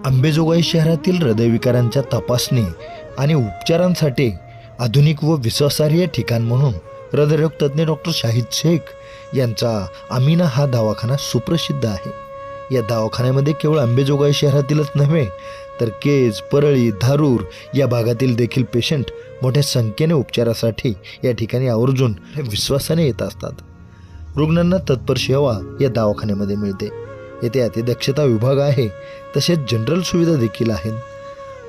अंबेजोगाई शहरातील हृदयविकारांच्या तपासणी आणि उपचारांसाठी आधुनिक व विश्वासार्ह ठिकाण म्हणून हृदयरोग तज्ज्ञ डॉक्टर शाहिद शेख यांचा आमिना हा दवाखाना सुप्रसिद्ध आहे। या दवाखान्यामध्ये केवळ अंबेजोगाई शहरातीलच नव्हे तर केज, परळी, धारूर या भागातील देखील पेशंट मोठ्या संख्येने उपचारासाठी या ठिकाणी आवर्जून विश्वासाने येत असतात। रुग्णांना तत्पर सेवा या दवाखान्यामध्ये मिळते। येथे अतिदक्षता विभाग आहे, तसेच जनरल सुविधा देखील आहेत।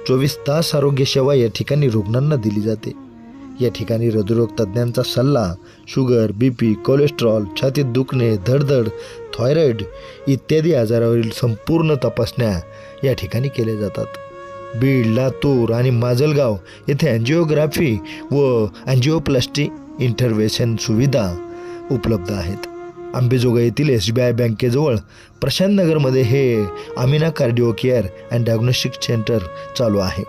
24 तास आरोग्य सेवा या ठिकाणी रुग्णांना दिली जाते। या ठिकाणी हृदयरोग तज्ज्ञांचा सल्ला, शुगर, BP, कोलेस्ट्रॉल, छातीत दुखणे, धडधड, थायरॉइड इत्यादी आजारावरील संपूर्ण तपासण्या या ठिकाणी केल्या जातात। बीड, लातूर आणि माजलगाव येथे अँजिओग्राफी व अँजिओप्लास्टी इंटरव्हेन्शन सुविधा उपलब्ध आहेत। अंबेजोगाई येथील SBI बँकेजवळ प्रशांत नगरमध्ये हे Amina cardio care and diagnostic centre चालू आहे।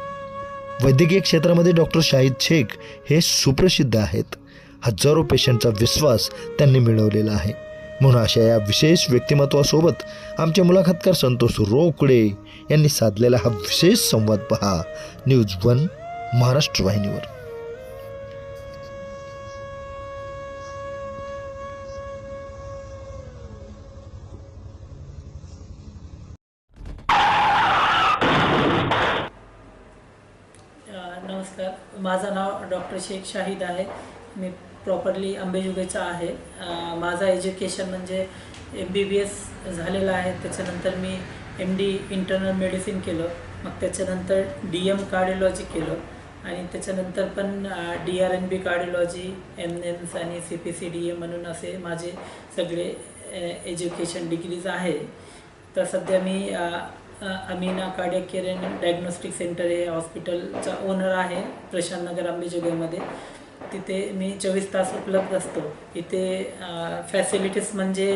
वैद्यकीय क्षेत्रामध्ये डॉक्टर शाहिद शेख हे सुप्रसिद्ध आहेत। हजारो पेशंटचा विश्वास त्यांनी मिळवलेला आहे। म्हणून अशा या विशेष व्यक्तिमत्वासोबत आमचे मुलाखतकार संतोष रोकडे यांनी साधलेला हा विशेष संवाद पहा न्यूज 1 महाराष्ट्र वाहिनीवर। नमस्कार, माझं नाव डॉक्टर शेख शाहिद आहे। मी प्रॉपरली अंबेजोगाईचा आहे। माझं एज्युकेशन म्हणजे MBBS झालेलं आहे। त्याच्यानंतर मी MD इंटरनल मेडिसिन केलं, मग त्याच्यानंतर DM कार्डिओलॉजी केलं आणि त्याच्यानंतर पण DRNB कार्डिओलॉजी, MNEMS आणि CPCDM म्हणून असे माझे सगळे एज्युकेशन डिग्रीज आहे। तर सध्या मी Amina cardiac care and diagnostic centre हे हॉस्पिटलचा ओनर आहे प्रशांत नगर अंबेजोगाईमध्ये। तिथे मी 24 तास उपलब्ध असतो। इथे फॅसिलिटीज म्हणजे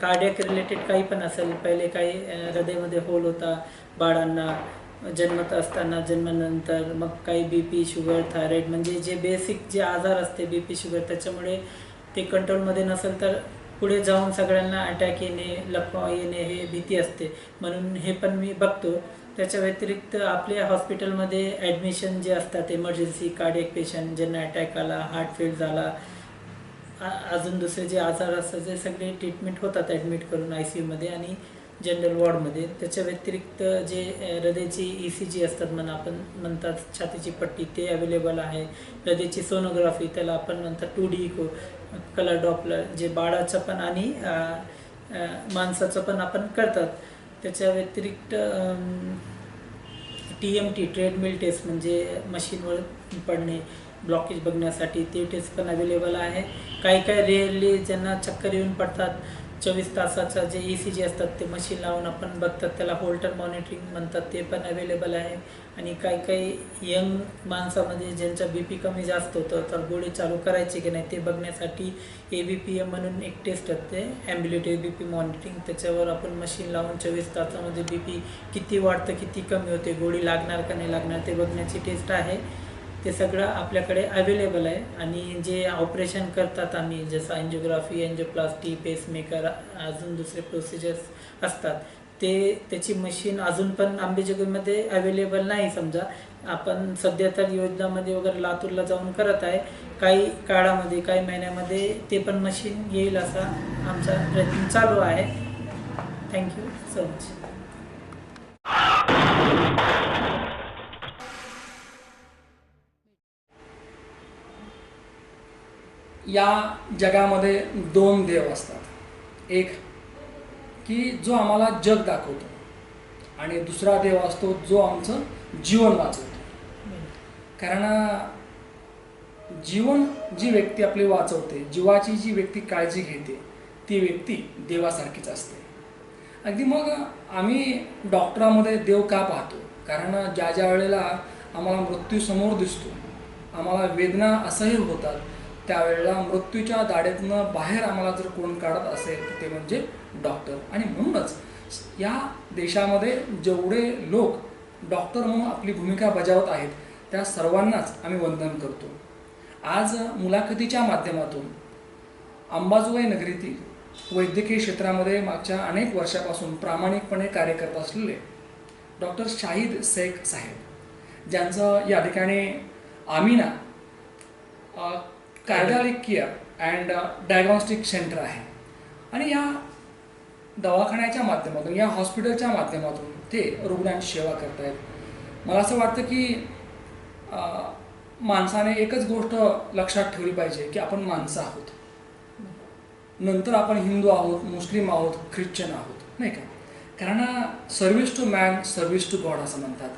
कार्डियक रिलेटेड काही पण असेल, पहिले काही हृदयामध्ये होल होता बाळांना जन्मत असताना, जन्मानंतर मग काही BP, शुगर, थायरॉइड म्हणजे जे बेसिक जे आजार असते BP, शुगर, त्याच्यामुळे ते कंट्रोलमध्ये नसेल तर पुढे जाऊन सगळ्यांना अटॅक येणे, लकवा येणे हे भीती असते, म्हणून हे पण मी बघतो। त्याच्या व्यतिरिक्त आपल्या हॉस्पिटलमध्ये ॲडमिशन जे असतात इमर्जन्सी कार्डियक पेशंट ज्यांना अटॅक आला, हार्ट फेल झाला, अजून दुसरे जे आजार असतात ते सगळे ट्रीटमेंट होतात ॲडमिट करून ICUमध्ये आणि जनरल वॉर्डमध्ये। त्याच्या व्यतिरिक्त जे हृदयाची ECG असतात आपण म्हणतात, छातीची पट्टी ते अवेलेबल आहे। हृदयाची सोनोग्राफी त्याला आपण म्हणतात 2D इको, कलर डॉपलर जे बाळाचं पण आणि माणसाचं पण आपण करतात। त्याच्या व्यतिरिक्त TMT ट्रेडमिल टेस्ट म्हणजे मशीनवर पडणे, ब्लॉकेज बघण्यासाठी ते टेस्ट पण अवेलेबल आहे। काही रिअरली ज्यांना चक्कर येऊन पडतात, 24 तासाचा जे ECG असतात ते मशीन लावून आपण बघतात, त्याला होल्टर मॉनिटरिंग म्हणतात, ते पण अवेलेबल आहे। आणि काही यंग माणसामध्ये ज्यांचा BP कमी जास्त होतं तर गोळी चालू करायची की नाही ते बघण्यासाठी ABPM म्हणून एक टेस्ट असते, ॲम्ब्युलेटरी BP मॉनिटरिंग। त्याच्यावर आपण मशीन लावून 24 तासामध्ये BP किती वाढतं, किती कमी होते, गोळी लागणार का नाही लागणार ते बघण्याची टेस्ट आहे। ते सगळं आपल्याकडे अवेलेबल आहे। आणि जे ऑपरेशन करतात आम्ही, जसं अँजिओग्राफी, अँजिओप्लास्टी, पेसमेकर, अजून दुसरे प्रोसिजर्स असतात, त्याची मशीन अजून पण अंबेजोगाईमध्ये अवेलेबल नाही। समजा आपण सध्या तर योजनामध्ये वगैरे लातूरला जाऊन करत आहे, काही काळामध्ये काही महिन्यामध्ये ते पण मशीन येईल असा आमचा प्रयत्न चालू आहे। Thank you so much. या जगामध्ये 2 देव असतात, एक की जो आम्हाला जग दाखवतो आणि दुसरा देव असतो जो आमचं जीवन वाचवतो। कारण जीवन जी व्यक्ती आपली वाचवते, जीवाची जी व्यक्ती काळजी घेते ती व्यक्ती देवासारखीच असते। अगदी मग आम्ही डॉक्टरामध्ये देव का पाहतो? कारण ज्या वेळेला आम्हाला मृत्यू समोर दिसतो, आम्हाला वेदना असह्य होतात, त्यावेळेला मृत्यूच्या दाढेतनं बाहेर आम्हाला जर कोण काढत असेल तर ते म्हणजे डॉक्टर। आणि म्हणूनच या देशामध्ये जेवढे लोक डॉक्टर म्हणून आपली भूमिका बजावत आहेत त्या सर्वांनाच आम्ही वंदन करतो। आज मुलाखतीच्या माध्यमातून अंबाजोगाई नगरीतील वैद्यकीय क्षेत्रामध्ये मागच्या अनेक वर्षापासून प्रामाणिकपणे कार्य करत असलेले डॉक्टर शाहिद शेख साहेब, ज्यांचं या ठिकाणी Amina cardiac care and diagnostic centre आहे. आणि या दवाखान्याच्या माध्यमातून, या हॉस्पिटलच्या माध्यमातून ते रुग्णांची सेवा करत आहेत. मला असं वाटतं की माणसाने एकच गोष्ट लक्षात ठेवली पाहिजे की आपण माणसं आहोत, नंतर आपण हिंदू आहोत, मुस्लिम आहोत, ख्रिश्चन आहोत, नाही का. कारण service to man, service to God असं म्हणतात.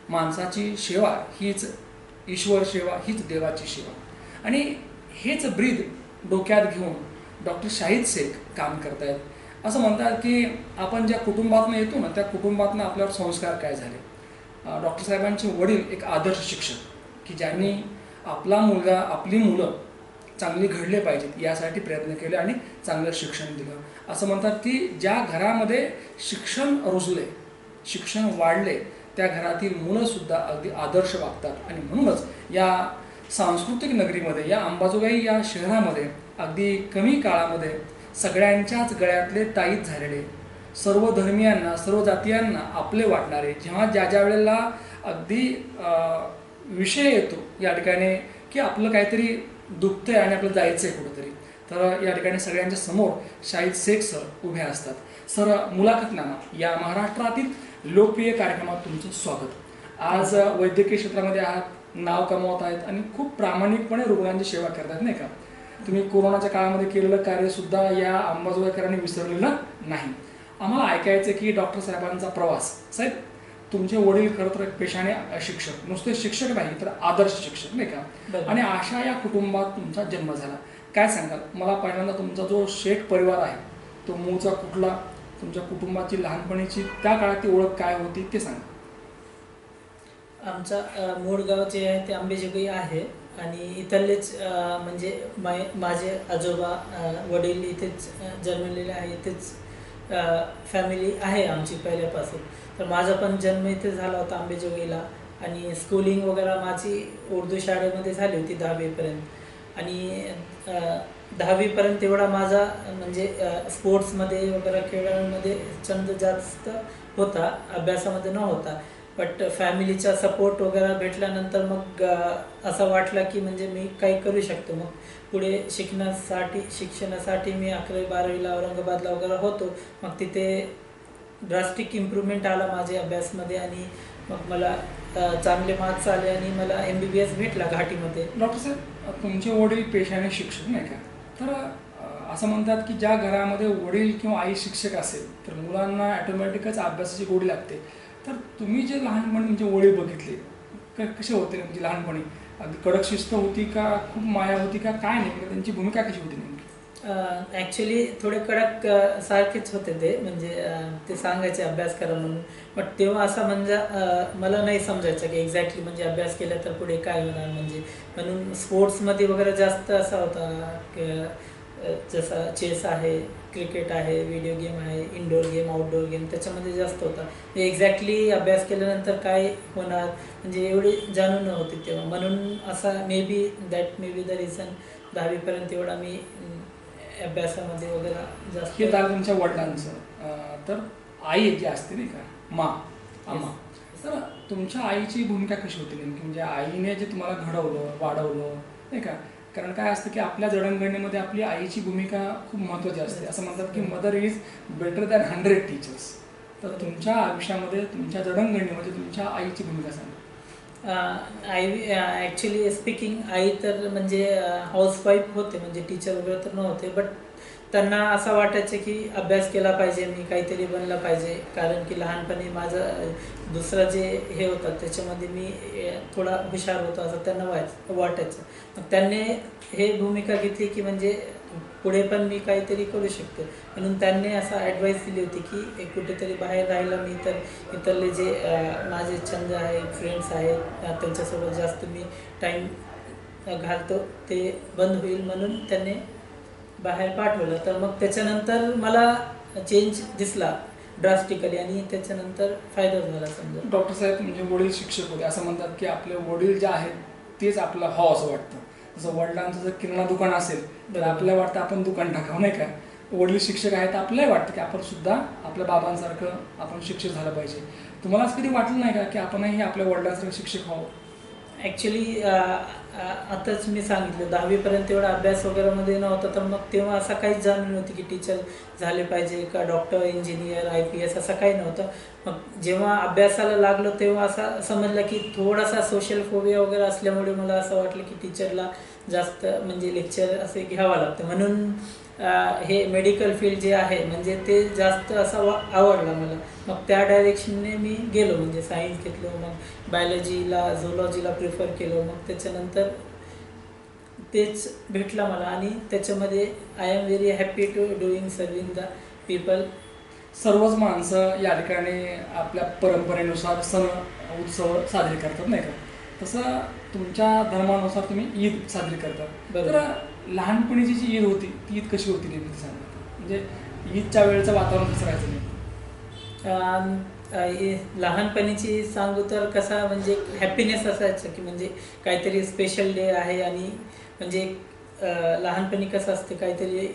माणसाची सेवा हीच ईश्वर सेवा, हीच देवाची सेवा. आणि हेच ब्रीद डोक्यात घेऊन डॉक्टर शाहिद शेख काम करत आहेत. असं म्हणतात की आपण ज्या कुटुंबातून येतो ना, त्या कुटुंबातून आपल्यावर संस्कार काय झाले. डॉक्टर साहेबांचे वडील एक आदर्श शिक्षक की ज्यांनी आपला मुलगा, आपली मुलं चांगली घडले पाहिजेत यासाठी प्रयत्न केले आणि चांगलं शिक्षण दिलं. असं म्हणतात की ज्या घरामध्ये शिक्षण रुजले, शिक्षण वाढले, त्या घरातील मुलंसुद्धा अगदी आदर्श वागतात. आणि म्हणूनच या सांस्कृतिक नगरीमध्ये, या अंबाजोगाई या शहरामध्ये अगदी कमी काळामध्ये सगळ्यांच्याच गळ्यातले ताईत झालेले, सर्व धर्मियांना, सर्व जातीयांना आपले वाटणारे, जेव्हा ज्या वेळेला अगदी विषय येतो या ठिकाणी की आपलं काहीतरी दुखतंय आणि आपलं जायचं आहे कुठंतरी, तर या ठिकाणी सगळ्यांच्या समोर शाहिद शेख सर उभे असतात. सर, मुलाखतनामा या महाराष्ट्रातील लोकप्रिय कार्यक्रमात तुमचं स्वागत. आज वैद्यकीय क्षेत्रामध्ये आहात, नाव कमावत आहेत आणि खूप प्रामाणिकपणे रुग्णांची सेवा करतात, नाही का. तुम्ही कोरोनाच्या काळामध्ये केलेलं कार्यसुद्धा या अंबाजोगाईकरांनी विसरलेलं नाही. आम्हाला ऐकायचं की डॉक्टर साहेबांचा प्रवास. साहेब, तुमचे वडील खरं तर पेशाने शिक्षक, नुसते शिक्षक नाही तर आदर्श शिक्षक, नाही का. आणि अशा या कुटुंबात तुमचा जन्म झाला. काय सांगाल मला पहिल्यांदा, तुमचा जो शेख परिवार आहे तो मूळचा कुठला, तुमच्या कुटुंबाची लहानपणीची त्या काळातली ओळख काय होती ते सांगा. आमचा मूळ गाव जे आहे ते अंबेजोगाई आहे आणि इथलेच म्हणजे माझे आजोबा, वडील इथेच जन्मलेले आहे, इथेच फॅमिली आहे आमची पहिल्यापासून. तर माझा पण जन्म इथे झाला होता अंबेजोगाईला. आणि स्कूलिंग वगैरे माझी उर्दू शाळेमध्ये झाली होती 10वीपर्यंत. आणि 10वीपर्यंत एवढा माझा म्हणजे स्पोर्ट्समध्ये वगैरे खेळांमध्ये छंद जास्त होता, अभ्यासामध्ये नव्हता. बट फॅमिलीचा सपोर्ट वगैरे भेटल्यानंतर मग असं वाटलं की म्हणजे मी काही करू शकतो. मग पुढे शिक्षणासाठी मी 11वी-12वीला औरंगाबादला वगैरे होतो. मग तिथे ड्रास्टिक इम्प्रूव्हमेंट आला माझ्या अभ्यासमध्ये आणि मग मला चांगले मार्क्स आले आणि मला MBBS भेटला घाटीमध्ये. डॉक्टर साहेब, तुमचे वडील पेशाने शिक्षक, नाही का. तर असं म्हणतात की ज्या घरामध्ये वडील किंवा आई शिक्षक असेल तर मुलांना ॲटोमॅटिकच अभ्यासाची गोडी लागते. तर तुम्ही जे लहानपणी तुमचे वडील बघितले, कसे होते म्हणजे लहानपणी? अगदी कडक शिस्त होती का, खूप माया होती का, काय नाही, त्यांची भूमिका कशी होती नेमकी? ॲक्च्युली थोडे कडक सारखेच होते ते, म्हणजे ते सांगायचे अभ्यास करा म्हणून. बट तेव्हा असं म्हणजे मला नाही समजायचं की एक्झॅक्टली म्हणजे अभ्यास केला तर पुढे काय होणार म्हणजे. म्हणून स्पोर्ट्समध्ये वगैरे जास्त असा होता की जसा चेस आहे, क्रिकेट आहे, व्हिडिओ गेम आहे, इंडोर गेम, आउटडोर गेम, त्याच्यामध्ये जास्त होता. एक्झॅक्टली अभ्यास केल्यानंतर काय होणार म्हणजे एवढी जाणून नव्हती तेव्हा. म्हणून असा मे बी द रिझन 10वीपर्यंत एवढा मी अभ्यासामध्ये वगैरे जास्त. हे झालं तुमच्या वडिलांचं. तर आई जी असते नाही का, आम्हा, तर तुमच्या आईची भूमिका कशी होती नेमकी? म्हणजे आईने जे तुम्हाला घडवलं, वाढवलं, नाही का. कारण काय असतं की आपल्या जडणघडणीमध्ये आपली आईची भूमिका खूप महत्त्वाची असते. असं म्हणतात की mother is better than 100 teachers. तर तुमच्या आयुष्यामध्ये, तुमच्या जडणघडणीमध्ये तुमच्या आईची भूमिका सांगा. आई ॲक्च्युली स्पीकिंग, आई तर म्हणजे हाऊसवाईफ होते, म्हणजे टीचर वगैरे तर नव्हते. बट त्यांना असं वाटायचं की अभ्यास केला पाहिजे, मी काहीतरी बनलं पाहिजे. कारण की लहानपणी माझं दुसरं जे हे होतं त्याच्यामध्ये मी थोडा हुशार होतो असं त्यांना वाटायचं. मग त्यांनी हे भूमिका घेतली की म्हणजे पुढे पण मी काहीतरी करू शकतो. म्हणून त्यांनी असं ॲडवाईस दिली होती की कुठेतरी बाहेर राहिलं मी तर इथले जे माझे छंद आहे, फ्रेंड्स आहेत, त्यांच्यासोबत जास्त मी टाईम घालतो ते बंद होईल, म्हणून त्यांनी बाहेर पाठवलं. तर मग त्याच्यानंतर मला चेंज दिसला ड्रास्टिकली आणि त्याच्यानंतर फायदा झाला समजा. डॉक्टर साहेब, म्हणजे वडील शिक्षक होते. असं म्हणतात की आपले वडील जे आहेत तेच आपलं असं वाटतं. जसं वडिलांचं जर किराणा दुकान असेल तर आपल्याला वाटतं आपण दुकान टाकावं, नाही का. वडील शिक्षक आहेत, आपल्यालाही वाटतं की आपण सुद्धा आपल्या बाबांसारखं आपण शिक्षक झालं पाहिजे. तुम्हाला असं कधी वाटलं नाही का की आपणही आपल्या वडिलांसारखं शिक्षक व्हावं? ॲक्च्युली आताच मी सांगितलं 10वीपर्यंत एवढा अभ्यास वगैरेमध्ये नव्हता, तर मग तेव्हा असं काहीच जाणीव नव्हती की टीचर झाले पाहिजे का डॉक्टर, इंजिनियर, IPS असं काही नव्हतं. मग जेव्हा अभ्यासाला लागलो तेव्हा असं समजलं की थोडासा सोशल फोबिया वगैरे असल्यामुळे मला असं वाटलं की टीचरला जास्त म्हणजे लेक्चर असे घ्यावं लागतं, म्हणून हे मेडिकल फील्ड जे आहे म्हणजे ते जास्त असं आवडलं मला. मग त्या डायरेक्शनने मी गेलो, म्हणजे सायन्स घेतलं, मग बायोलॉजीला झोलॉजीला प्रिफर केलं. मग त्याच्यानंतर तेच भेटलं मला आणि त्याच्यामध्ये I am very happy to doing serving the people. सर्वच माणसं या ठिकाणी आपल्या परंपरेनुसार सण उत्सव साजरे करतात नाही का? तसं तुमच्या धर्मानुसार तुम्ही ईद साजरी करता. बरोबर. तर लहानपणीची जी ईद होती ती ईद कशी होती नेमकी सांगा? म्हणजे ईदच्या वेळेचं वातावरण कसं राहायचं नेमकं? लहानपणीची सांगू तर कसा म्हणजे हॅपीनेस असायचं की म्हणजे काहीतरी स्पेशल डे आहे. आणि म्हणजे लहानपणी कसं असते काहीतरी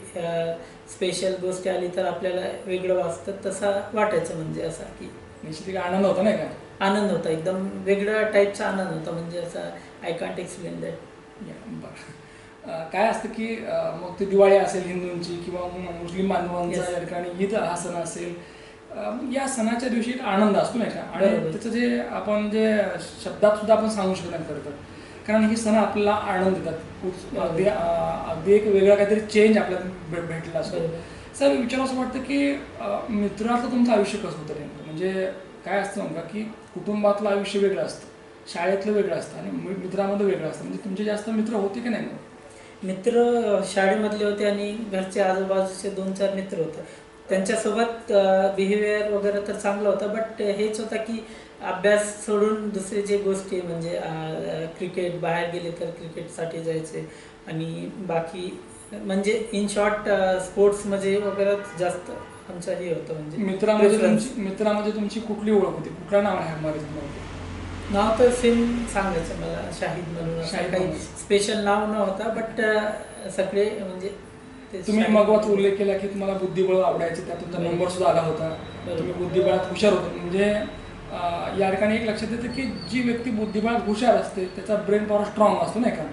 स्पेशल गोष्ट आली तर आपल्याला वेगळं वाटतं, तसं वाटायचं. म्हणजे असा की निश्चित एक आनंद होता नाही का? आनंद होता, एकदम वेगळ्या टाईपचा आनंद होता. म्हणजे असा आय कांट एक्सप्लेन दॅट. बरं. काय असतं की मग ती दिवाळी असेल हिंदूंची किंवा मुस्लिम बांधवांचा Yes. या ठिकाणी ईद हा सण असेल, या सणाच्या दिवशी एक आनंद असतो नाही का? आणि बरोबर. त्याचं जे आपण जे शब्दात सुद्धा आपण सांगू शकत नाही खरं तर, कारण हे सण आपल्याला आनंद देतात. अगदी एक वेगळा काहीतरी चेंज आपल्याला भेटला असतो. बरोबर. सर विचार असं वाटतं की मित्राचं तुमचं आयुष्य कसं होतं नेमकं? म्हणजे काय असतं म्हणता की कुटुंबातलं आयुष्य वेगळं असतं, शाळेतलं वेगळं असतं आणि मित्रामध्ये वेगळं असतं. म्हणजे तुमचे जास्त मित्र होते की नाही? मित्र शाळेमधले होते आणि घरचे आजूबाजूचे 2-4 मित्र होते. त्यांच्यासोबत बिहेवियर वगैरे तर चांगलं होतं, बट हेच होतं की अभ्यास सोडून दुसरे जे गोष्टी म्हणजे क्रिकेट, बाहेर गेले तर क्रिकेटसाठी जायचे आणि बाकी म्हणजे इन शॉर्ट स्पोर्ट्समध्ये वगैरे जास्त आमचं हे होतं. म्हणजे मित्रामध्ये तुमची कुठली ओळख होती? कुठल्या नाव आहे मारे तुम्हाला? नाव तर सेम सांगायचं मला, शाहिद म्हणून. असं शाहिद काही म्हणून. स्पेशल नाव नव्हतं, बट सगळे म्हणजे ते तुम्ही शाहिद मगाच म्हणून. उल्लेख केला की तुम्हाला बुद्धिबळ आवडायचे, त्यात तुमचा नंबर सुद्धा आला होता. बरोबर. तुम्ही बुद्धिबळात हुशार होता. म्हणजे या ठिकाणी एक लक्षात येतं की जी व्यक्ती बुद्धिबळात हुशार असते त्याचा ब्रेन पॉवर स्ट्रॉंग असतो नाही का?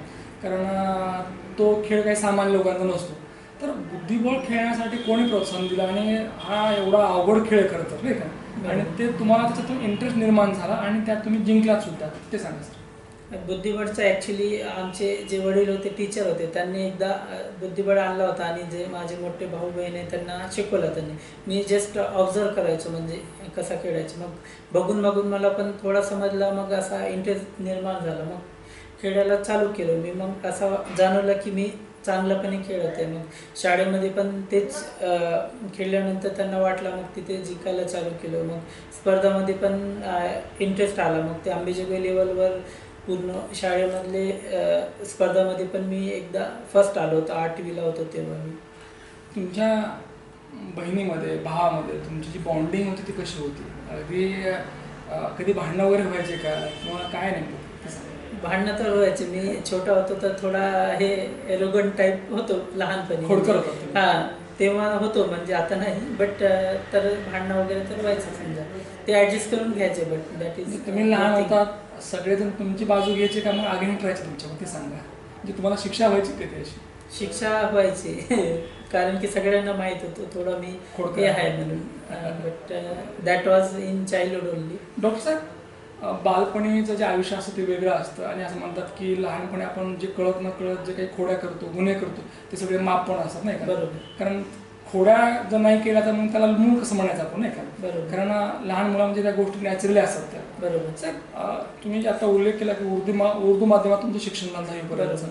कारण तो खेळ काही सामान्य लोकांचा नसतो. तर बुद्धिबळ खेळण्यासाठी कोणी प्रोत्साहन दिलं आणि हा एवढा अवघड खेळ करतात नाही का? आणि ते तुम्हाला त्याच्यातून इंटरेस्ट निर्माण झाला आणि त्यात तुम्ही जिंकलात सुद्धा, ते सांगा सर. बुद्धिबळचं ॲक्च्युली आमचे जे वडील होते टीचर होते, त्यांनी एकदा बुद्धिबळ आणला होता आणि जे माझे मोठे भाऊ बहीण आहे त्यांना शिकवलं त्यांनी. मी जस्ट ऑब्झर्व करायचो म्हणजे कसा खेळायचं. मग बघून मला पण थोडा समजला, मग असा इंटरेस्ट निर्माण झाला. मग खेळायला चालू केलं मी. मग असं जाणवलं की मी चांगल्यापणे खेळत आहे. मग शाळेमध्ये पण तेच खेळल्यानंतर त्यांना वाटलं, मग तिथे जिंकायला चालू केलं. मग स्पर्धामध्ये पण इंटरेस्ट आला. मग ते अंबेजोगाई लेवलवर पूर्ण शाळेमधले स्पर्धामध्ये पण मी एकदा फर्स्ट आलो होतो. 8वीला होतो तेव्हा मी. तुमच्या बहिणीमध्ये, भावामध्ये तुमची जी बॉन्डिंग होती ती कशी होती? अगदी कधी भांडणं वगैरे व्हायचे का किंवा काय नेमकं? भांडणं तर व्हायचे. मी छोटा होतो तर थोडा हे एरोगंट टाईप होतो लहानपणी. खोडकर होता तुम्ही? हां, तेव्हा होतो, म्हणजे आता नाही. बट तर भांडणं वगैरे तर व्हायचं समजा. ते ॲडजस्ट करून घ्यायचे. बट दॅट इज तुम्ही लहान होतात, सगळेजण तुमची बाजू घ्यायचे का मग अगेन्स्ट राहायचे तुमच्या? ते सांगा. म्हणजे तुम्हाला शिक्षा व्हायची कधी अशी? शिक्षा व्हायची कारण की सगळ्यांना माहीत होतं थोडं मी खोडकर हे आहे म्हणून. But that was in childhood only. Doctor साहेब, बालपणीचं जे आयुष्य असतं ते वेगळं असतं आणि असं म्हणतात की लहानपणी आपण जे कळत न कळत जे काही खोड्या करतो, गुन्हे करतो, ते सगळे माप पण असतात नाही का? बरोबर. कारण खोड्या जर नाही केल्या तर मग त्याला मूळ कसं म्हणायचं आपण नाही का? बरोबर. कारण लहान मुलांमध्ये त्या गोष्टी नॅचरली असतात त्या. बरोबर. साहेब, तुम्ही जे आता उल्लेख केला की उर्दू माध्यमात तुमचं शिक्षण झालं दहावीपर्यंत,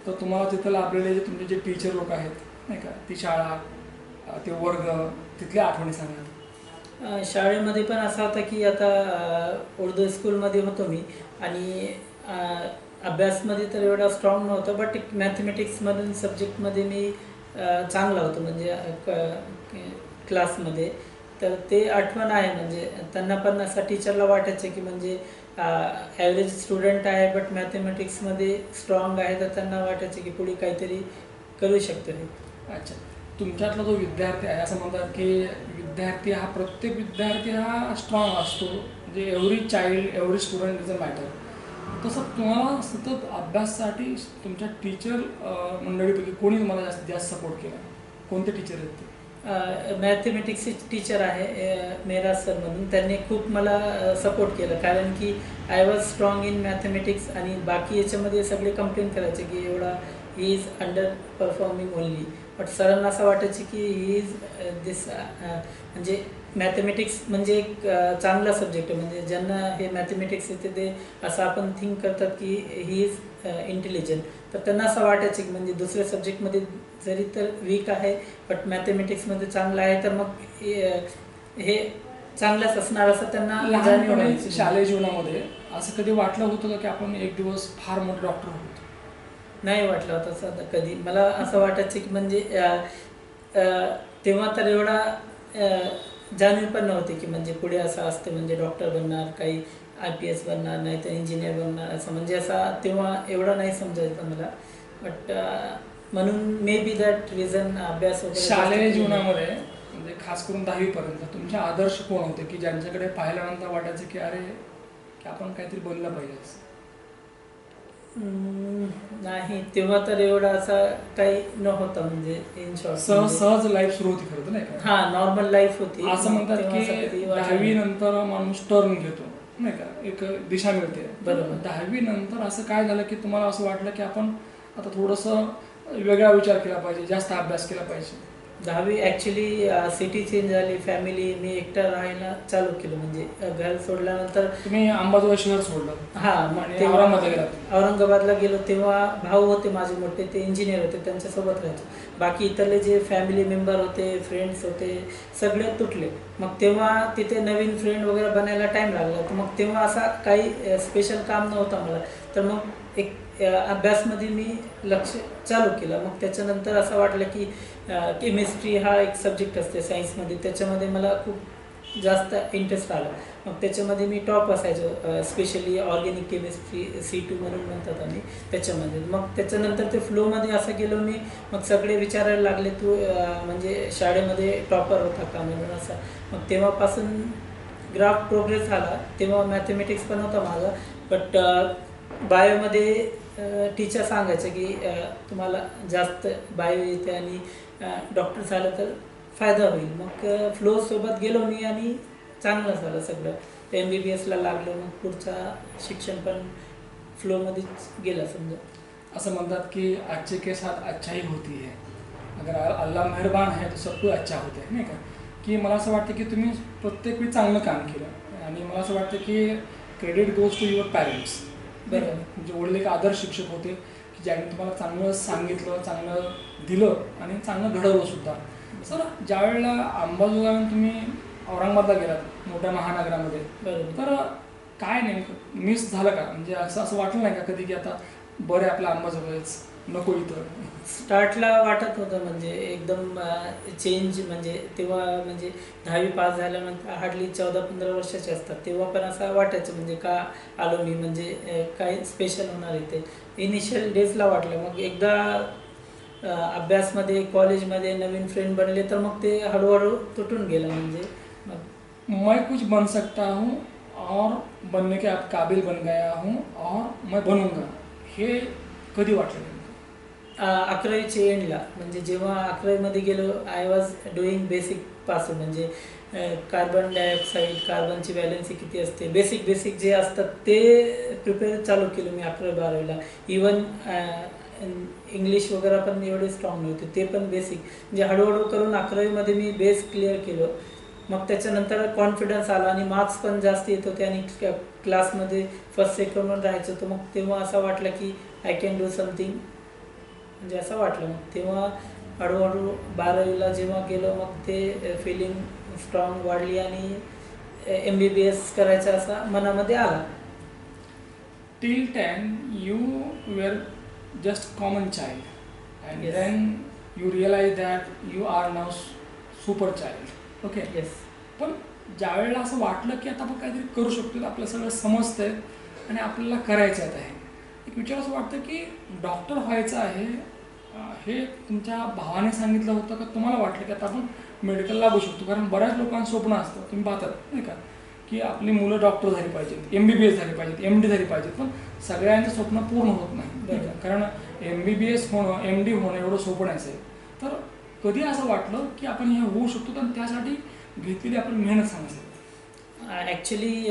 तर तुम्हाला तिथं लाभलेले जे तुमचे जे टीचर लोक आहेत नाही का, ती शाळा, ते वर्ग, तिथल्या आठवणी सांगा. शाळेमध्ये पण असा होता की आता उर्दू स्कूलमध्ये होतो मी आणि अभ्यासमध्ये तर एवढा स्ट्रॉंग नव्हतं, बट मॅथमॅटिक्समधून सब्जेक्टमध्ये मी चांगला होतो म्हणजे क्लासमध्ये. तर ते आठवण आहे. म्हणजे त्यांना पण असं टीचरला वाटायचं की म्हणजे ॲव्हरेज स्टुडंट आहे बट मॅथमॅटिक्समध्ये स्ट्रॉंग आहे, तर त्यांना वाटायचं की पुढे काहीतरी करू शकतो हे. अच्छा, तुमच्यातला जो विद्यार्थी आहे, असं म्हणतात की विद्यार्थी हा, प्रत्येक विद्यार्थी हा स्ट्रॉंग असतो, म्हणजे every child every student is a matter. तसं तुम्हाला सतत अभ्यासासाठी तुमच्या टीचर मंडळीपैकी कोणी तुम्हाला जास्तीत जास्त सपोर्ट केला? कोणते टीचर आहेत ते? मॅथमॅटिक्सचे टीचर आहे मेहराज सर म्हणून, त्यांनी खूप मला सपोर्ट केलं, कारण की I was strong in mathematics आणि बाकी याच्यामध्ये सगळे कंप्लेन करायचे की एवढा he is under performing only. But सरांना असं वाटायचं की ही इज दिस म्हणजे मॅथमॅटिक्स म्हणजे एक चांगला सब्जेक्ट आहे, म्हणजे ज्यांना हे मॅथमॅटिक्स येते ते असं आपण थिंक करतात की ही इज इंटेलिजंट. तर त्यांना असं वाटायचं की म्हणजे दुसऱ्या सब्जेक्टमध्ये जरी तर वीक आहे बट मॅथमॅटिक्समध्ये चांगलं आहे, तर मग हे चांगलंच असणार असं त्यांना जाणीव लहानपणी व्हायची. शालेय जीवनामध्ये असं कधी वाटलं होतं का की आपण एक दिवस फार मोठे डॉक्टर होतो? नाही वाटलं होतं असं कधी. मला असं वाटायचं की म्हणजे तेव्हा तर एवढा जाणीव पण नव्हती की म्हणजे पुढे असं असते, म्हणजे डॉक्टर बनणार, काही IPS बनणार, नाही तर इंजिनियर बनणार, असं म्हणजे असा तेव्हा एवढा नाही समजायचं मला. बट म्हणून मे बी दॅट रिझन अभ्यास वगैरे शालेय जीवनामध्ये म्हणजे खास करून 10वी पर्यंत तुमचे आदर्श कोण होते की ज्यांच्याकडे पाहिल्यानंतर वाटायचं की अरे की आपण काहीतरी बनलं पाहिजे असं? नाही, तेव्हा तर एवढा असा काही नव्हता, म्हणजे इन शॉर्ट सहज लाईफ सुरू होती खरं तर, नाही का? हा, नॉर्मल लाईफ होती. असं म्हणतात तेव्हा असं की कधी वाटलं 10वी नाही. नंतर माणूस टर्न घेतो, नाही का, एक दिशा मिळते. बरोबर. 10वी नंतर असं काय झालं की तुम्हाला असं वाटलं की आपण आता थोडंसं वेगळा विचार केला पाहिजे, जास्त अभ्यास केला पाहिजे? 10वी ॲक्च्युली सिटी चेंज झाली, फॅमिली, मी एकटा राहायला चालू केलं, म्हणजे घर सोडल्यानंतर. तुम्ही अंबाजोगाई शहर सोडलं हां, मग आणि तेव्हा औरंगाबादला गेलात? औरंगाबादला गेलो. तेव्हा भाऊ होते माझे मोठे, ते इंजिनियर होते, त्यांच्यासोबत राहायचो. बाकी इथरले जे फॅमिली मेंबर होते, फ्रेंड्स होते, सगळे तुटले. मग तेव्हा तिथे नवीन फ्रेंड वगैरे बनायला टाईम लागला. तर मग तेव्हा असा काही स्पेशल काम नव्हतं मला, तर मग एक अभ्यासमध्ये मी लक्ष चालू केलं. मग त्याच्यानंतर असं वाटलं की केमिस्ट्री हा एक सब्जेक्ट असते सायन्समध्ये, त्याच्यामध्ये मला खूप जास्त इंटरेस्ट आला. मग त्याच्यामध्ये मी टॉप असायचो, स्पेशली ऑर्गॅनिक केमिस्ट्री C2 म्हणून म्हणतात आम्ही, त्याच्यामध्ये. मग त्याच्यानंतर ते फ्लोमध्ये असं गेलो मी, मग सगळे विचारायला लागले तू म्हणजे शाळेमध्ये टॉपर होता का म्हणून असं. मग तेव्हापासून ग्राफ प्रोग्रेस झाला. तेव्हा मॅथमॅटिक्स पण होता माझा, बट बायोमध्ये टीचर सांगायचं की तुम्हाला जास्त बायो येते आणि डॉक्टर झालं तर फायदा होईल. मग फ्लोसोबत गेलो मी आणि चांगलं झालं सगळं. MBBSला लागलो. मग पुढचा शिक्षण पण फ्लोमध्येच गेलं समजा. असं म्हणतात की अच्छे के साथ अच्छाई होती है, अगर अल्लाह मेहरबान है तो सब कुछ अच्छा होता है, नाही का? की मला असं वाटतं की तुम्ही प्रत्येक वेळी चांगलं काम केलं, आणि मला असं वाटतं की credit goes to your parents. बरोबर, म्हणजे वडील एक आदर्श शिक्षक होते की ज्यांनी तुम्हाला चांगलं सांगितलं, चांगलं दिलं आणि चांगलं घडवलं सुद्धा. सर, ज्यावेळेला अंबाजोगाईहून तुम्ही औरंगाबादला गेलात, मोठ्या महानगरामध्ये, बरोबर. तर काय नेमकं मिस झालं का? म्हणजे असं वाटलं नाही का कधी की आता बरं आहे आपलं अंबाजोगाईच, नको इथं? स्टार्टला वाटत होतं, म्हणजे एकदम चेंज, म्हणजे तेव्हा म्हणजे 10वी पास झाल्यानंतर हार्डली 14-15 वर्षाचे असतात, तेव्हा पण असं वाटायचं म्हणजे का आलो मी, म्हणजे काय स्पेशल होणार इथे. इनिशियल डेजला वाटलं. मग एकदा अभ्यासमध्ये, कॉलेजमध्ये नवीन फ्रेंड बनले, तर मग ते हळूहळू तुटून गेलं. म्हणजे मग मैं कुछ बन सकता हूँ और बनने के आप काबिल बन गया हूँ और मैं बनूंगा, हे कधी वाटलं? 11वीच्या एंडला, म्हणजे जेव्हा 11वीमध्ये गेलो, आय वॉज डुईंग बेसिक पासून, म्हणजे कार्बन डायऑक्साईड, कार्बनची व्हॅलन्सी किती असते, बेसिक जे असतात ते प्रिपेअर चालू केलं मी 11वी-12वीला. इवन इंग्लिश वगैरे पण एवढे स्ट्रॉंग नव्हते, ते पण बेसिक, म्हणजे हळूहळू करून 11वीमध्ये मी बेस क्लिअर केलं. मग त्याच्यानंतर कॉन्फिडन्स आला आणि मार्क्स पण जास्त येत होते आणि क्लासमध्ये फर्स्ट सेकंडवर राहायचं. तर मग तेव्हा असं वाटलं की आय कॅन डू समथिंग, म्हणजे असं वाटलं. मग तेव्हा हळूहळू 12वीला जेव्हा गेलो, मग ते फिलिंग स्ट्रॉंग वाढली आणि MBBS करायचा असा मनामध्ये आला. Till 10 you were just common child, and Yes. then you realize that you are now super child. Okay. Yes. पण ज्यावेळेला असं वाटलं की आता आपण काहीतरी करू शकतो, आपलं सगळं समजतंय आणि आपल्याला करायचं आहे, एक विचार असं वाटतं की डॉक्टर व्हायचं आहे हे तुमच्या भावाने सांगितलं होतं का तुम्हाला वाटलं की आता आपण मेडिकल लागू शकतो? कारण बऱ्याच लोकांचं स्वप्न असतं, तुम्ही पाहतात नाही का, की आपली मुलं डॉक्टर झाली पाहिजेत, MBBS झाली पाहिजेत, MD झाली पाहिजेत, पण सगळ्यांचं स्वप्न पूर्ण होत नाही का? कारण MBBS होणं, MD होणं एवढं सोपं नाही. तर कधी असं वाटलं की आपण हे होऊ शकतो, तर त्यासाठी घेतलेली आपण मेहनत सांगायची? ॲक्च्युली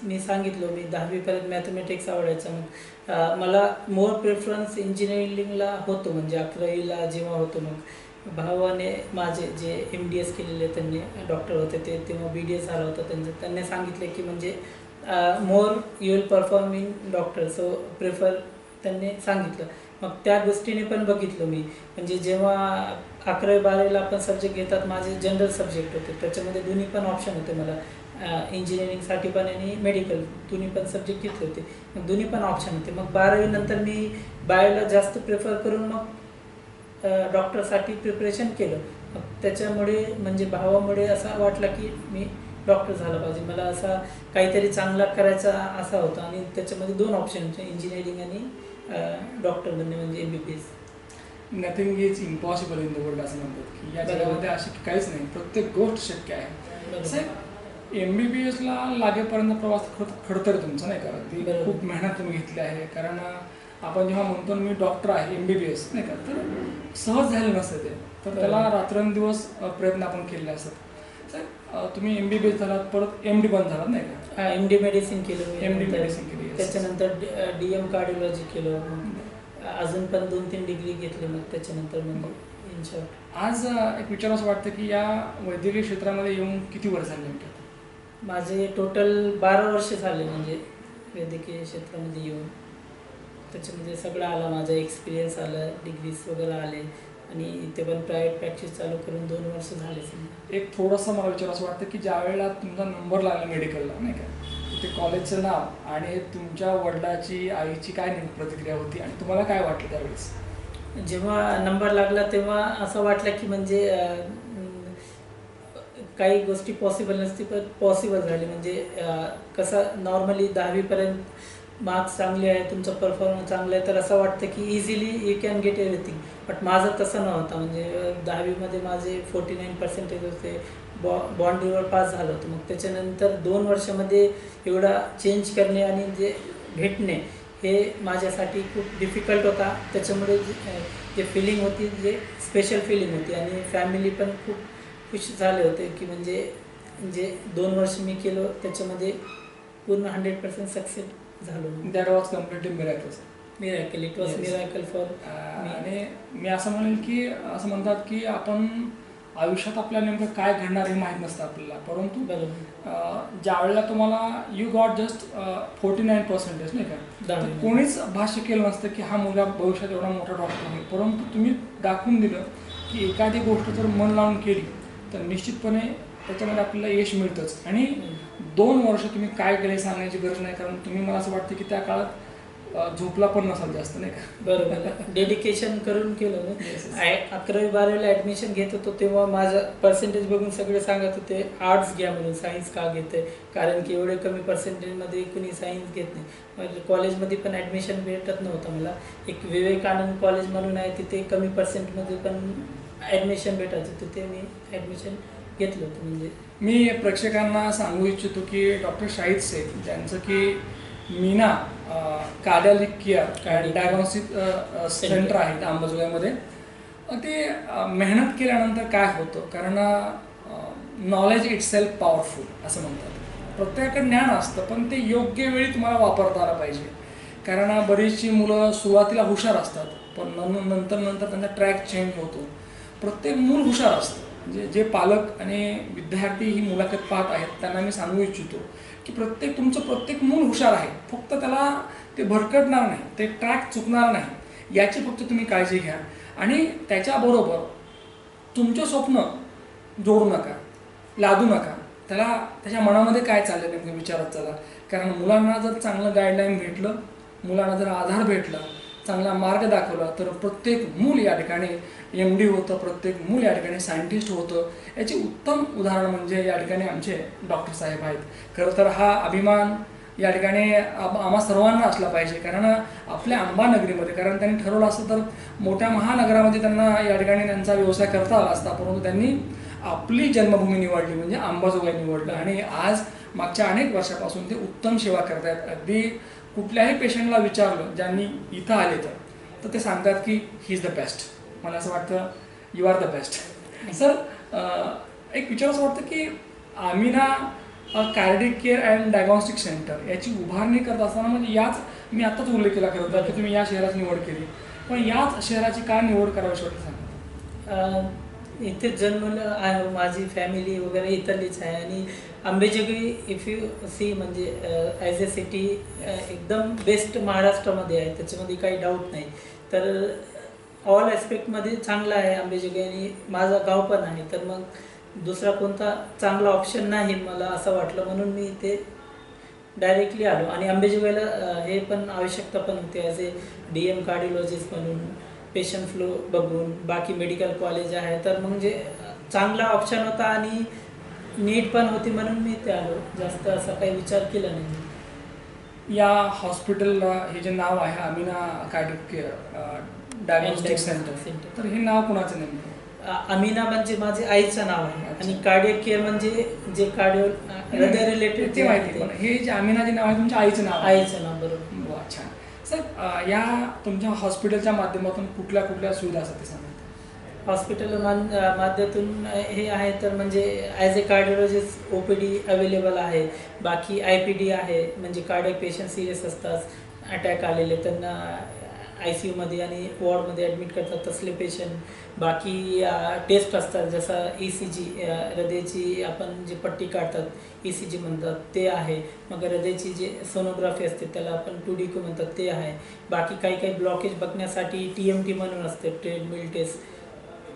मी सांगितलं, मी 10वीपर्यंत मॅथमॅटिक्स आवडायचं. मग मला मोर प्रेफरन्स इंजिनिअरिंगला होतो, म्हणजे 11वीला जेव्हा होतो. मग भावाने माझे जे MDS केलेले, त्यांनी डॉक्टर होते, ते तेव्हा BDS झाला होता त्यांनी सांगितले की म्हणजे more you will perform in doctor, so prefer त्यांनी सांगितलं. मग त्या गोष्टीने पण बघितलं मी, म्हणजे जेव्हा 11वी-12वीला आपण सब्जेक्ट घेतात, माझे जनरल सब्जेक्ट होते, त्याच्यामध्ये दोन्ही पण ऑप्शन होते मला, इंजिनिअरिंगसाठी पण आणि मेडिकल, दोन्ही पण सब्जेक्ट घेतले होते. मग दोन्ही पण ऑप्शन होते. मग 12वीनंतर मी बायोला जास्त प्रेफर करून मग डॉक्टरसाठी प्रिपरेशन केलं. मग त्याच्यामुळे म्हणजे भावामुळे असा वाटला की मी डॉक्टर झाला पाहिजे, मला असा काहीतरी चांगला करायचा असा होता. आणि त्याच्यामध्ये 2 ऑप्शन होते, इंजिनिअरिंग आणि डॉक्टर बनणे, म्हणजे MBBS. Nothing is impossible in the world असं म्हणतात, की या जगामध्ये अशी काहीच नाही, प्रत्येक गोष्ट शक्य आहे. साहेब, MBBSला लागेपर्यंत प्रवास खडतर तुमचा नाही का, ती खूप मेहनत तुम्ही घेतली आहे. कारण आपण जेव्हा म्हणतो मी डॉक्टर आहे MBBS नाही का, तर सहज झालं नसतं ते, तर त्याला रात्रंदिवस प्रयत्न आपण केले असतात. साहेब, तुम्ही MBBS झालात, परत MD पण झालात नाही का? MD मेडिसिन केलं मी, MD मेडिसिन केली, त्याच्यानंतर DM कार्डिओलॉजी केलं, अजून पण 2-3 डिग्री घेतली. मग त्याच्यानंतर म्हणजे इन शॉर्ट आज एक विचार असं वाटतं की या वैद्यकीय क्षेत्रामध्ये येऊन किती वर्ष झाले नेमके? माझे टोटल 12 वर्ष झाले, म्हणजे वैद्यकीय क्षेत्रामध्ये येऊन. त्याच्यामध्ये सगळं आलं, माझा एक्सपिरियन्स आलं, डिग्रीज वगैरे आले, आणि इथे पण प्रायव्हेट प्रॅक्टिस चालू करून 2 वर्ष झाले. एक थोडासा मला विचार असं वाटतं की ज्या वेळेला तुमचा नंबर लागला मेडिकलला नाही का, ते कॉलेजचं नाव आणि तुमच्या वडिलाची आईची काय नेमकी प्रतिक्रिया होती आणि तुम्हाला काय वाटलं त्यावेळेस? जेव्हा नंबर लागला तेव्हा असं वाटलं की म्हणजे काही गोष्टी पॉसिबल नसती, पण पॉसिबल झाली. म्हणजे कसं नॉर्मली 10वीपर्यंत मार्क्स चांगले आहे, तुमचा परफॉर्मन्स चांगला आहे, तर असं वाटतं की easily you can get everything. But माझं तसं नव्हतं. म्हणजे 10वीमध्ये माझे 49% होते, बॉन्डरीवर पास झालं होतं. मग त्याच्यानंतर 2 वर्षामध्ये एवढा चेंज करणे आणि जे भेटणे हे माझ्यासाठी खूप डिफिकल्ट होता. त्याच्यामुळे जे फिलिंग होती, जे स्पेशल फिलिंग होती, आणि फॅमिली पण खूप खुश झाले होते की म्हणजे जे 2 वर्ष मी केलं त्याच्यामध्ये पूर्ण 100% सक्सेस झालो. That was completely miracle. Miracle, it was miracle for. आणि मी असं म्हणेल की असं म्हणतात की आपण आयुष्यात आपल्याला नेमकं काय घडणार हे माहीत नसतं आपल्याला, परंतु ज्या वेळेला तुम्हाला यू गॉट जस्ट 49% नाही का, तर कोणीच भाष्य केलं नसतं की हा मुलगा भविष्यात एवढा मोठा डॉक्टर होईल, परंतु तुम्ही दाखवून दिलं की एखादी गोष्ट जर मन लावून केली तर निश्चितपणे त्याच्यामध्ये आपल्याला यश मिळतंच. आणि 2 वर्ष तुम्ही काय केले सांगण्याची गरज नाही, कारण तुम्ही, मला असं वाटतं की त्या काळात झोपला पण नसाल जास्त नाही का. बरोबर, डेडिकेशन करून केलं. 11वी-12वीला ॲडमिशन घेत होतो तेव्हा माझं पर्सेंटेज बघून सगळे सांगत होते आर्ट्स घ्या म्हणून, सायन्स का घेते, कारण की एवढे कमी पर्सेंटेजमध्ये कुणी सायन्स घेत नाही. म्हणजे कॉलेजमध्ये पण ॲडमिशन भेटत नव्हतं मला. एक विवेकानंद कॉलेज म्हणून आहे, तिथे कमी पर्सेंटमध्ये पण ॲडमिशन भेटायचं, तिथे मी ॲडमिशन घेतलं होतं. म्हणजे मी प्रेक्षकांना सांगू इच्छितो की डॉक्टर शाहिद शेख, ज्यांचं की मीना कार्डियालिक केअर डायग्नॉस्टिक सेंटर आहे अंबाजोगाईमध्ये, ते मेहनत केल्यानंतर काय होतं, कारण नॉलेज इट सेल्फ पॉवरफुल असं म्हणतात. प्रत्येकाकडे ज्ञान असतं, पण ते योग्य वेळी तुम्हाला वापरता आलं पाहिजे. कारण बरीचशी मुलं सुरुवातीला हुशार असतात, पण नंतर त्यांचा ट्रॅक चेंज होतो. प्रत्येक मूल हुशार असतं. जे पालक आणि विद्यार्थी ही मुलाखत पाहत आहेत त्यांना मी सांगू इच्छितो की तुमचं प्रत्येक मूल हुशार आहे, फक्त त्याला ते भरकटणार नाही, ते ट्रॅक चुकणार नाही, याची फक्त तुम्ही काळजी घ्या. आणि त्याच्याबरोबर तुमचं स्वप्न जोडू नका, लादू नका, त्याच्या मनामध्ये काय चाललं नेमकं विचारत चला. कारण मुलांना जर चांगलं गाईडलाईन भेटलं, मुलांना जर आधार भेटला, चांगला मार्ग दाखवला, तर प्रत्येक मूल या ठिकाणी MD होतं, प्रत्येक मूल या ठिकाणी सायंटिस्ट होतं. याचे उत्तम उदाहरण म्हणजे या ठिकाणी आमचे डॉक्टर साहेब आहेत. खरं तर हा अभिमान या ठिकाणी आम्हा सर्वांना असला पाहिजे. कारण आपल्या अंबानगरीमध्ये, कारण त्यांनी ठरवलं असतं तर मोठ्या महानगरामध्ये त्यांना या ठिकाणी त्यांचा व्यवसाय करता आला असता, परंतु त्यांनी आपली जन्मभूमी निवडली म्हणजे अंबाजोगाई निवडलं. आणि आज मागच्या अनेक वर्षापासून ते उत्तम सेवा करत आहेत. अगदी कुठल्याही पेशंटला विचारलं ज्यांनी इथं आले तर ते सांगतात की ही इज द बेस्ट. मला असं वाटतं you are the best. Sir, एक विचार असं वाटतं की Amina cardiac care and diagnostic centre याची उभारणी करत असताना, म्हणजे याच मी आत्ताच उल्लेख केला खरं तर की तुम्ही या शहराची निवड केली, पण याच शहराची का निवड करावी वाटतं सांगा. इथे जन्मलं आहे, माझी फॅमिली वगैरे इथलीच आहे. आणि अंबेजोगाई इफ यू सी म्हणजे ॲज अ सिटी एकदम बेस्ट महाराष्ट्रामध्ये आहे, त्याच्यामध्ये काही डाऊट नाही. तर ऑल ॲस्पेक्टमध्ये चांगलं आहे अंबेजोगाई, आणि माझं गाव पण आहे. तर मग दुसरा कोणता चांगला ऑप्शन नाही मला असं वाटलं, म्हणून मी इथे डायरेक्टली आलो. आणि अंबेजोगाईला हे पण आवश्यकता पण होती ॲज ए DM कार्डिओलॉजिस्ट म्हणून, पेशंट फ्लो बघून, बाकी मेडिकल कॉलेज आहे. तर म्हणजे चांगला ऑप्शन होता आणि नीट पण होती, म्हणून मी इथे आलो. जास्त असा काही विचार केला नाही. या हॉस्पिटलला हे जे नाव आहे Amina cardiac care diagnostic centre, तर हे नाव कुणाचं नेमकं? अमिना म्हणजे माझे आईचं नाव आहे, आणि कार्डियक केअर म्हणजे जे कार्डिओ हृदय रिलेटेड ते माहिती. पण हे जे अमिना जे नाव आहे तुमच्या आईचं नाव? आईचं नाव, बरोबर. वा, छान. सर, या तुमच्या हॉस्पिटलच्या माध्यमातून कुठल्या कुठल्या सुविधा असतात ते सांगा. हॉस्पिटल माध्यमातून हे आहे तर म्हणजे ॲज ए कार्डिओलॉजिस्ट OPD अवेलेबल आहे. बाकी IPD आहे, म्हणजे कार्डियक पेशंट सिरियस असतात, अटॅक आलेले त्यांना ICUमध्ये आणि वॉर्डमध्ये ॲडमिट करतात, तसले पेशंट. बाकी टेस्ट असतात, जसं ECG, हृदयाची आपण जी पट्टी काढतात ECG म्हणतात ते आहे. मग हृदयाची जी सोनोग्राफी असते त्याला आपण 2D म्हणतात ते आहे. बाकी काही ब्लॉकेज बघण्यासाठी TMT म्हणून असते, ट्रेडमिल टेस्ट,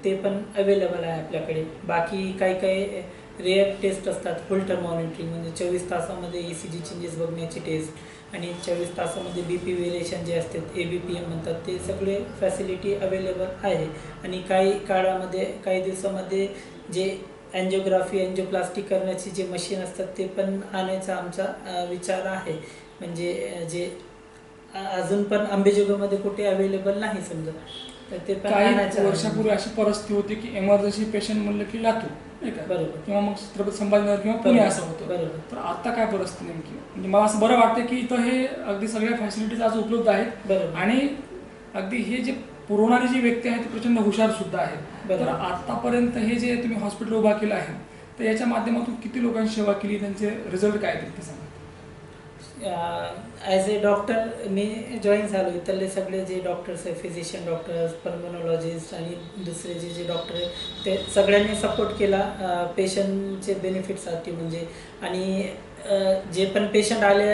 ते पण अवेलेबल आहे आपल्याकडे. बाकी काही रेअर टेस्ट असतात, होल्टर मॉनिटरिंग म्हणजे 24 तासामध्ये ECG चेंजेस बघण्याची टेस्ट, आणि 24 तासामध्ये BP व्हेरिएशन जे असतात ABPM म्हणतात, ते सगळे फॅसिलिटी अवेलेबल आहे. आणि काही काळामध्ये, काही दिवसामध्ये जे अँजिओग्राफी, अँजिओप्लास्टी करण्याची जे मशीन असतात ते पण आणायचा आमचा विचार आहे. म्हणजे जे अजून पण अंबेजोगाईमध्ये कुठे अवेलेबल नाही समजा, तर ते पण काही वर्षापूर्वी अशी परिस्थिती होती की एमर्जन्सी पेशंट म्हणलं की लातूर, नाही का, बरोबर, किंवा मग छत्रपती संभाजीनगर किंवा पुणे असं होतं. बरोबर. तर आता काय परिस्थिती नेमकी? म्हणजे मला असं बरं वाटतं की इथं हे अगदी सगळ्या फॅसिलिटीज आज उपलब्ध आहेत. बरोबर. आणि अगदी हे जे पुरवणारी जी व्यक्ती आहे ती प्रचंड हुशार सुद्धा आहे. तर आतापर्यंत हे जे तुम्ही हॉस्पिटल उभा केलं आहे, तर याच्या माध्यमातून किती लोकांची सेवा केली, त्यांचे रिझल्ट काय आहेत ते सांगा. ॲज ए डॉक्टर मी जॉईन झालो. इथले सगळे जे डॉक्टर्स आहे, फिजिशियन डॉक्टर्स, पल्मोनॉलॉजिस्ट आणि दुसरे जे डॉक्टर आहे, ते सगळ्यांनी सपोर्ट केला पेशंटचे बेनिफिटसाठी. म्हणजे आणि जे पण पेशंट आले,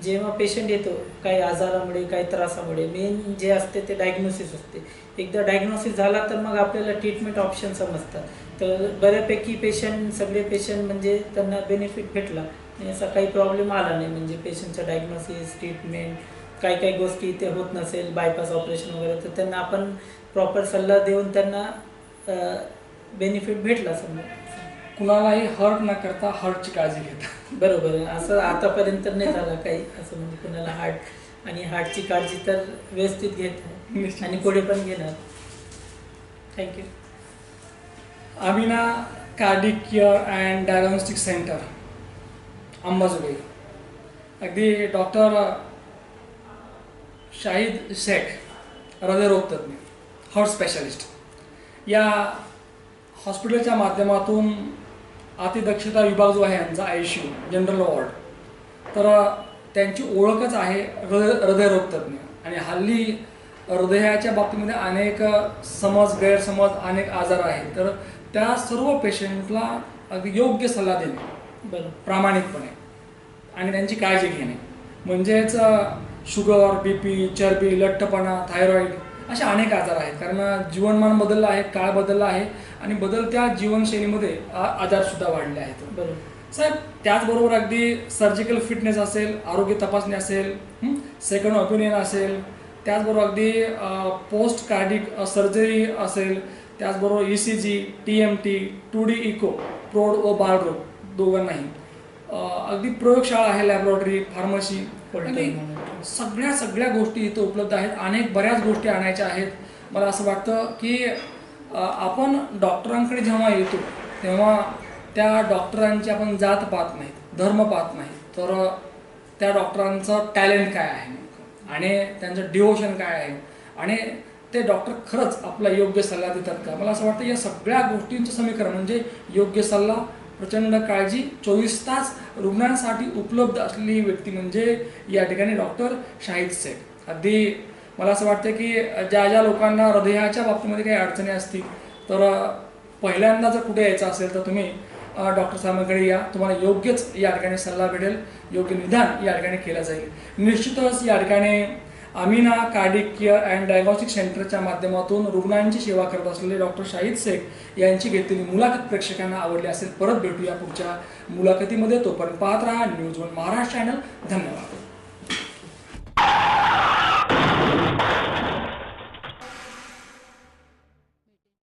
जेव्हा पेशंट येतो काही आजारामुळे, काही त्रासामुळे, मेन जे असते ते डायग्नोसिस असते. एकदा डायग्नोसिस झाला तर मग आपल्याला ट्रीटमेंट ऑप्शन समजतात. तर बऱ्यापैकी सगळे पेशंट म्हणजे त्यांना बेनिफिट भेटला, असा काही प्रॉब्लेम आला नाही. म्हणजे पेशंटचं डायग्नोसिस, ट्रीटमेंट, काही गोष्टी इथे होत नसेल, बायपास ऑपरेशन वगैरे, तर त्यांना आपण प्रॉपर सल्ला देऊन त्यांना बेनिफिट भेटला समजा. कुणालाही हर्ट न करता हार्टची काळजी घेतात. बरोबर आहे. असं आतापर्यंत नाही झालं काही असं, म्हणजे कुणाला हार्टची काळजी तर व्यवस्थित घेत आहे आणि पुढे पण घेणार. Thank you. Amina cardiac care and diagnostic centre Ambajogai, अगदी डॉक्टर शाहिद शेख, हृदयरोग तज्ज्ञ, हार्ट स्पेशालिस्ट, या हॉस्पिटलच्या माध्यमातून अतिदक्षता विभाग जो आहे यांचा ICU जनरल वॉर्ड, तर त्यांची ओळखच आहे हृदयरोग तज्ज्ञ. आणि हल्ली हृदयाच्या बाबतीमध्ये अनेक गैरसमज, अनेक आजार आहेत. तर त्या सर्व पेशंटला अगदी योग्य सल्ला देणे, बरं, प्रामाणिकपणे, आणि त्यांची काळजी घेणे, म्हणजेच शुगर, BP, चरबी, लठ्ठपणा, थायरॉईड, असे अनेक आजार आहेत. कारण जीवनमान बदललं आहे, काळ बदलला आहे, आणि बदलत्या जीवनशैलीमध्ये आजारसुद्धा वाढले आहेत. बरोबर साहेब, त्याचबरोबर अगदी सर्जिकल फिटनेस असेल, आरोग्य तपासणी असेल, सेकंड ओपिनियन असेल, त्याचबरोबर अगदी पोस्ट कार्डिक सर्जरी असेल, त्याचबरोबर ECG, TMT, 2D इको, प्रौढ व बालरोग दोघांनाही, अगदी प्रयोगशाळा आहे, लॅबोरेटरी, फार्मसी, Holter अगदी monitor. सगळ्या गोष्टी इथं उपलब्ध आहेत. बऱ्याच गोष्टी आणायच्या आहेत. मला असं वाटतं की आपण डॉक्टरांकडे जेव्हा येतो तेव्हा त्या डॉक्टरांची आपण जात पाहत नाही, धर्म पाहत नाही, तर त्या डॉक्टरांचं टॅलेंट काय आहे नेमकं आणि त्यांचं डिवोशन काय आहे आणि ते डॉक्टर खरंच आपला योग्य सल्ला देतात का. मला असं वाटतं या सगळ्या गोष्टींचं समीकरण म्हणजे योग्य सल्ला, प्रचंड काळजी, 24 तास रुग्णांसाठी उपलब्ध असलेली व्यक्ती म्हणजे या ठिकाणी डॉक्टर शाहिद शेख. अगदी मला असं वाटतं की ज्या लोकांना हृदयाच्या बाबतीमध्ये काही अडचणी असतील तर पहिल्यांदा जर कुठे यायचं असेल तर तुम्ही डॉक्टर साहेबांकडे या. तुम्हाला योग्यच या ठिकाणी सल्ला भेटेल, योग्य निदान या ठिकाणी केलं जाईल. निश्चितच या ठिकाणी Amina cardiac care and diagnostic सेंटरच्या माध्यमातून रुग्णांची सेवा करत असलेले डॉक्टर शाहिद शेख यांची घेतलेली मुलाखत प्रेक्षकांना आवडली असेल. परत भेटूया पुढच्या मुलाखतीमध्ये. तोपर्यंत पाहत राहा न्यूज 1 महाराष्ट्र चॅनल. धन्यवाद.